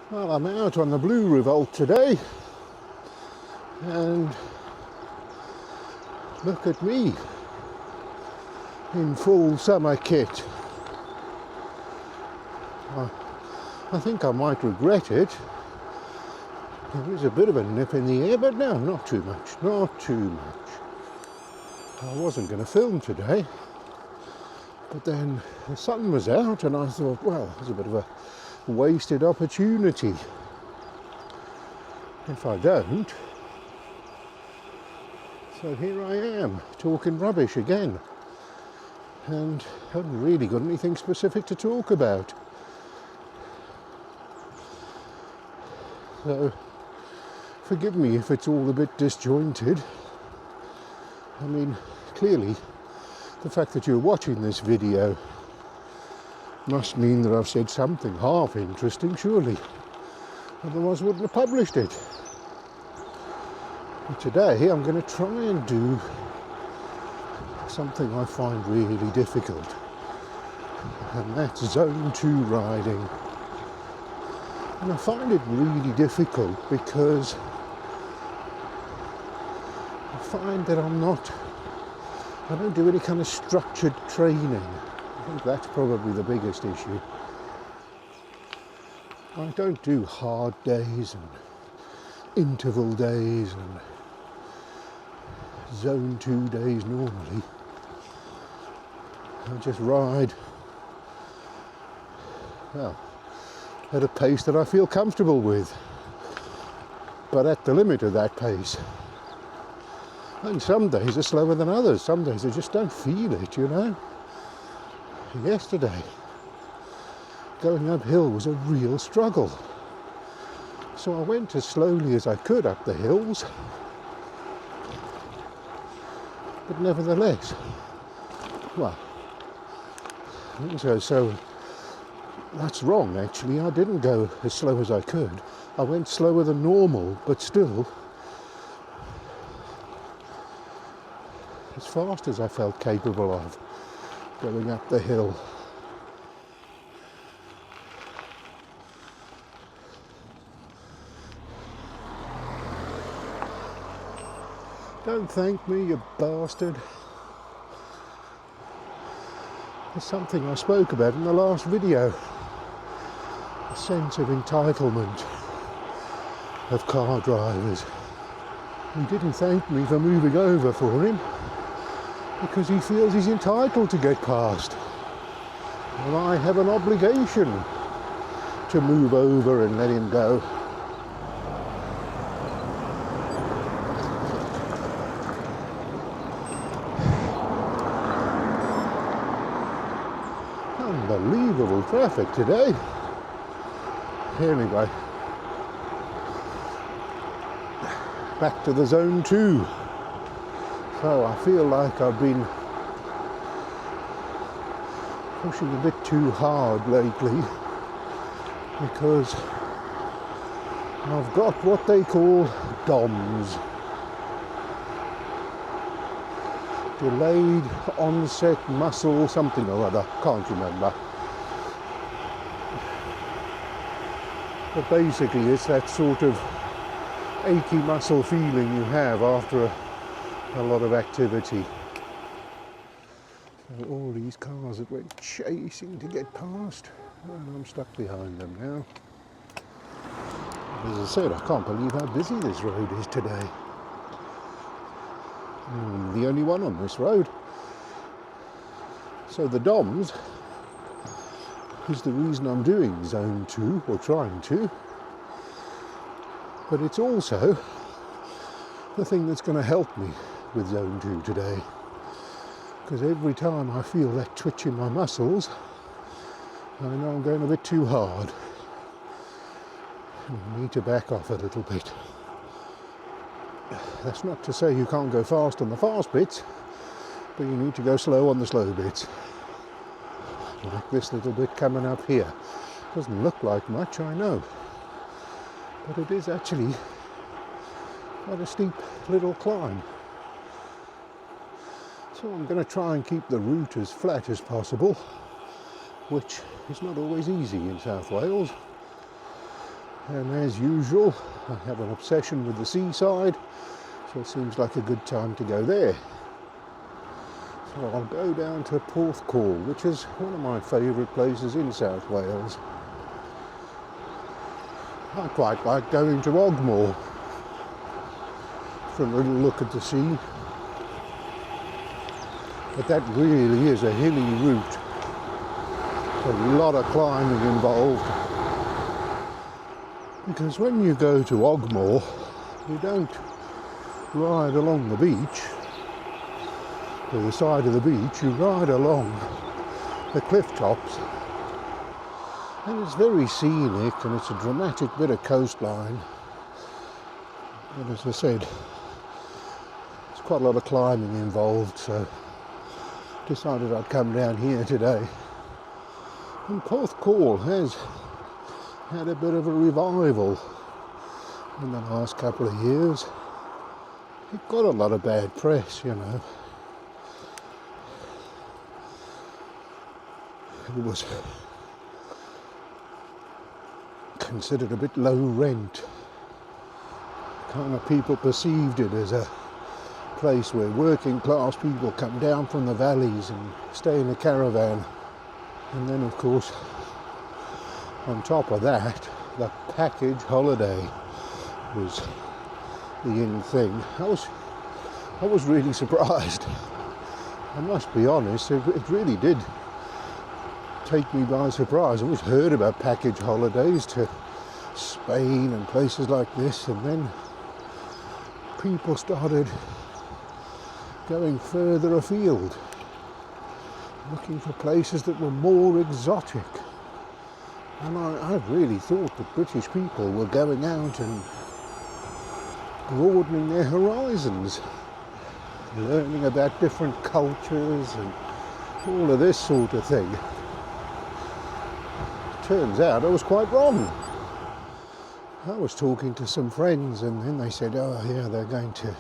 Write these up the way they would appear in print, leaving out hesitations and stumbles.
Well, I'm out on the Blue Revolt today, and look at me in full summer kit. I think I might regret it. There is a bit of a nip in the air, but no, not too much, not too much. I wasn't going to film today, but then the sun was out and I thought, well, it's a bit of a wasted opportunity if I don't. So here I am, talking rubbish again, and haven't really got anything specific to talk about. So forgive me if it's all a bit disjointed. I mean, clearly the fact that you're watching this video must mean that I've said something half interesting, surely. Otherwise I wouldn't have published it. But today I'm going to try and do something I find really difficult. And that's Zone 2 riding. And I find it really difficult because I find that I don't do any kind of structured training. I think that's probably the biggest issue. I don't do hard days and interval days and Zone 2 days normally. I just ride, well, at a pace that I feel comfortable with, but at the limit of that pace. And some days are slower than others. Some days I just don't feel it, you know. Yesterday, going uphill was a real struggle. So I went as slowly as I could up the hills. But nevertheless, well, so that's wrong actually. I didn't go as slow as I could. I went slower than normal, but still as fast as I felt capable of going up the hill. Don't thank me, you bastard. It's something I spoke about in the last video. A sense of entitlement of car drivers. He didn't thank me for moving over for him because he feels he's entitled to get past. And I have an obligation to move over and let him go. Unbelievable traffic today. Anyway, back to the Zone 2. So I feel like I've been pushing a bit too hard lately because I've got what they call DOMS. Delayed onset muscle something or other, can't remember. But basically it's that sort of achy muscle feeling you have after a lot of activity. So all these cars that went chasing to get past, and I'm stuck behind them now. As I said, I can't believe how busy this road is today. I'm the only one on this road. So the DOMS is the reason I'm doing Zone 2, or trying to. But it's also the thing that's going to help me with Zone 2 today. Because every time I feel that twitch in my muscles, I know I'm going a bit too hard. I need to back off a little bit. That's not to say you can't go fast on the fast bits, but you need to go slow on the slow bits. Like this little bit coming up here. Doesn't look like much, I know. But it is actually quite a steep little climb. So I'm going to try and keep the route as flat as possible, which is not always easy in South Wales. And as usual, I have an obsession with the seaside, so it seems like a good time to go there. So I'll go down to Porthcawl, which is one of my favourite places in South Wales. I quite like going to Ogmore for a little look at the sea. But that really is a hilly route. There's a lot of climbing involved. Because when you go to Ogmore, you don't ride along the beach, to the side of the beach, you ride along the cliff tops. And it's very scenic and it's a dramatic bit of coastline. But as I said, there's quite a lot of climbing involved, so decided I'd come down here today. And Porthcawl has had a bit of a revival in the last couple of years. It got a lot of bad press, you know. It was considered a bit low rent. Kind of people perceived it as a place where working class people come down from the valleys and stay in a caravan. And then of course, on top of that, the package holiday was the in thing. I was really surprised. I must be honest, it really did take me by surprise. I always heard about package holidays to Spain and places like this, and then people started going further afield, looking for places that were more exotic. And I really thought that British people were going out and broadening their horizons, learning about different cultures and all of this sort of thing. Turns out I was quite wrong. I was talking to some friends and then they said, oh yeah, they're going to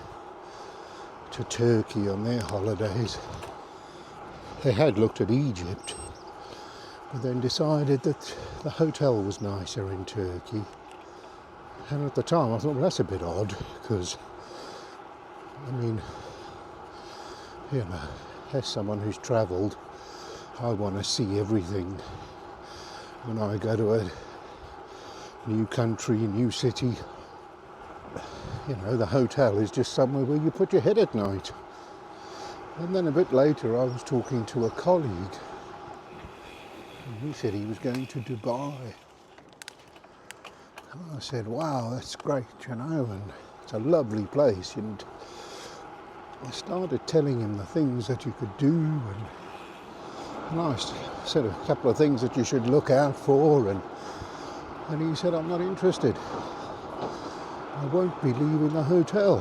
Turkey on their holidays. They had looked at Egypt, but then decided that the hotel was nicer in Turkey. And at the time I thought, well, that's a bit odd, because, I mean, you know, as someone who's travelled, I want to see everything. When I go to a new country, new city, you know, the hotel is just somewhere where you put your head at night. And then a bit later I was talking to a colleague and he said he was going to Dubai. And I said, wow, that's great, you know, and it's a lovely place. And I started telling him the things that you could do, and I said a couple of things that you should look out for, and he said, I'm not interested. I won't be leaving the hotel.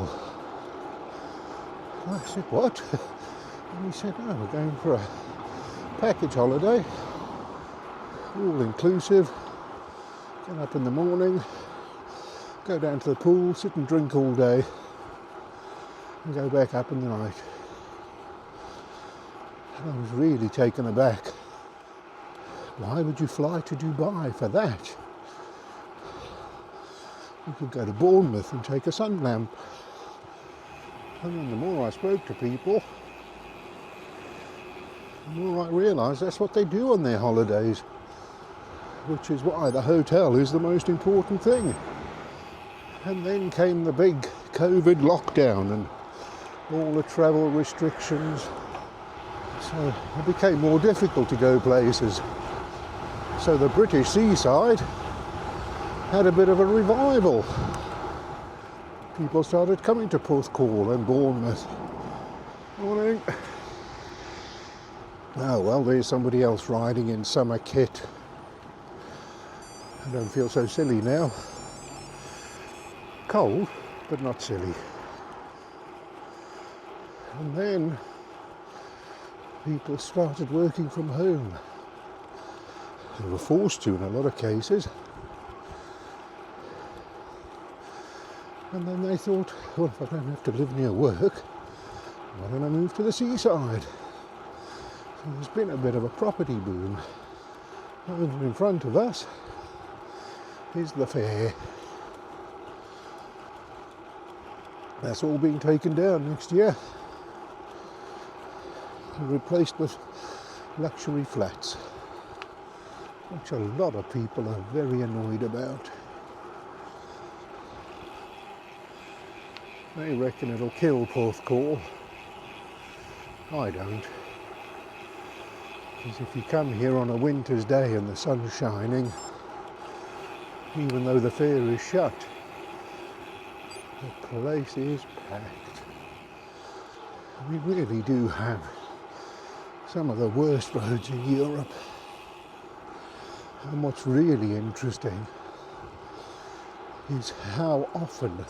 And I said, what? And he said, no, we're going for a package holiday, all inclusive. Get up in the morning, go down to the pool, sit and drink all day, and go back up in the night. And I was really taken aback. Why would you fly to Dubai for that? You could go to Bournemouth and take a sun lamp. And then the more I spoke to people, the more I realised that's what they do on their holidays, which is why the hotel is the most important thing. And then came the big COVID lockdown and all the travel restrictions. So it became more difficult to go places. So the British seaside had a bit of a revival. People started coming to Porthcawl and Bournemouth. Morning. Oh well, there's somebody else riding in summer kit. I don't feel so silly now. Cold, but not silly. And then people started working from home. They were forced to in a lot of cases. And then they thought, well, if I don't have to live near work, why don't I move to the seaside? So there's been a bit of a property boom over in front of us. is the fair. That's all being taken down next year and replaced with luxury flats, which a lot of people are very annoyed about. They reckon it'll kill Porthcawl. I don't. Because if you come here on a winter's day and the sun's shining, even though the fair is shut, the place is packed. We really do have some of the worst roads in Europe. And what's really interesting is how often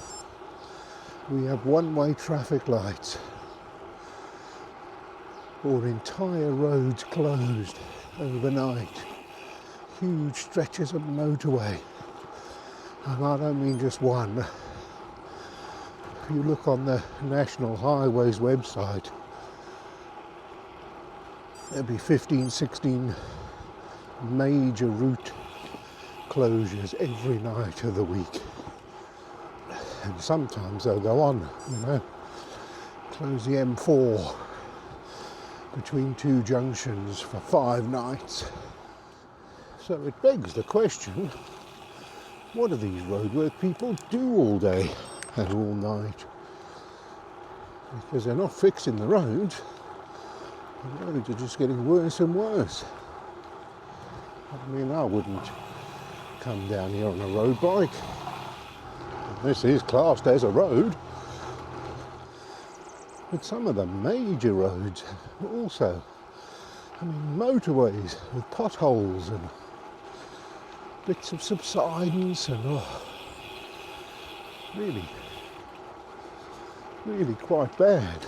we have one-way traffic lights or entire roads closed overnight. Huge stretches of motorway. And I don't mean just one. If you look on the National Highways website, there'll be 15, 16 major route closures every night of the week. And sometimes they'll go on, close the M4 between two junctions for 5 nights. So it begs the question, what do these roadwork people do all day and all night? Because they're not fixing the roads. The roads are just getting worse and worse. I mean, I wouldn't come down here on a road bike. This is classed as a road. But some of the major roads also, motorways with potholes and bits of subsidence and really quite bad.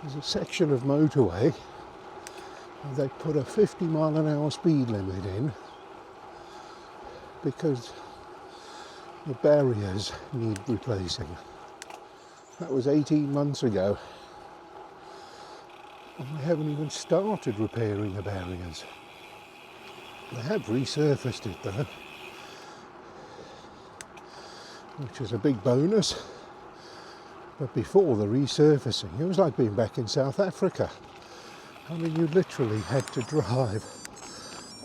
There's a section of motorway where they put a 50 mile an hour speed limit in because the barriers need replacing. That was 18 months ago. And they haven't even started repairing the barriers. They have resurfaced it though, which is a big bonus. But before the resurfacing, it was like being back in South Africa. I mean, you literally had to drive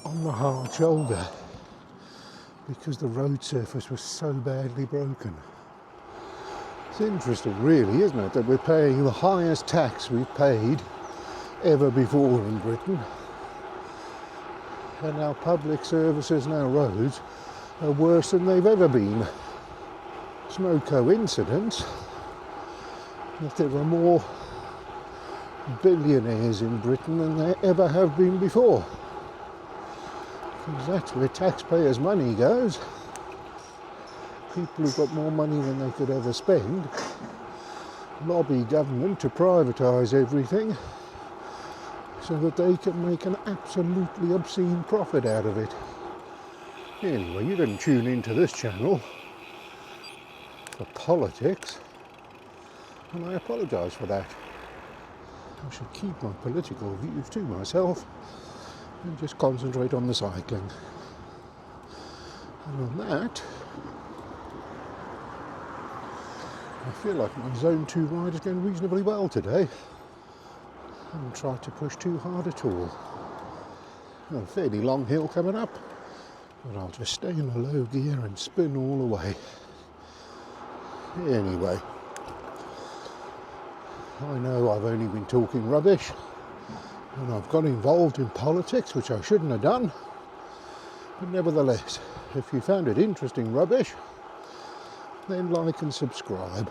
on the hard shoulder because the road surface was so badly broken. It's interesting, really, isn't it, that we're paying the highest tax we've paid ever before in Britain, and our public services and our roads are worse than they've ever been. It's no coincidence that there are more billionaires in Britain than there ever have been before. Because that's where taxpayers' money goes. People who've got more money than they could ever spend lobby government to privatise everything so that they can make an absolutely obscene profit out of it. Anyway, you didn't tune into this channel for politics, and I apologise for that. I should keep my political views to myself and just concentrate on the cycling. And on that, I feel like my zone 2 ride is going reasonably well today. I haven't tried to push too hard at all. A fairly long hill coming up, but I'll just stay in a low gear and spin all the way. Anyway, I know I've only been talking rubbish and I've got involved in politics, which I shouldn't have done, but nevertheless, if you found it interesting rubbish, then like and subscribe.